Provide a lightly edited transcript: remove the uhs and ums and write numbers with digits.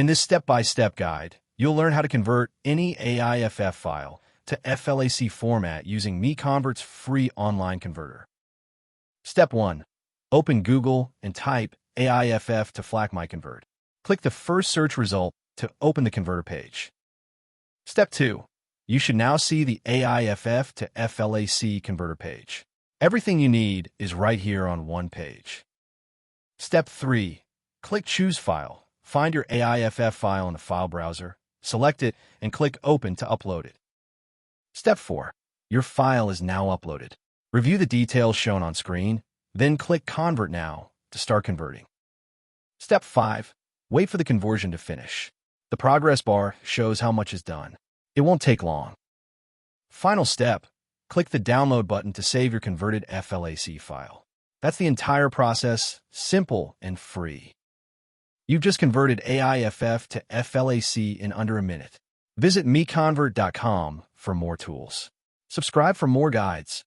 In this step-by-step guide, you'll learn how to convert any AIFF file to FLAC format using MiConvert's free online converter. Step 1. Open Google and type AIFF to FLAC MiConvert. Click the first search result to open the converter page. Step 2. You should now see the AIFF to FLAC converter page. Everything you need is right here on one page. Step 3. Click Choose File. Find your AIFF file in the file browser, select it, and click Open to upload it. Step 4. Your file is now uploaded. Review the details shown on screen, then click Convert Now to start converting. Step 5. Wait for the conversion to finish. The progress bar shows how much is done. It won't take long. Final step. Click the Download button to save your converted FLAC file. That's the entire process, simple and free. You've just converted AIFF to FLAC in under a minute. Visit MiConvert.com for more tools. Subscribe for more guides.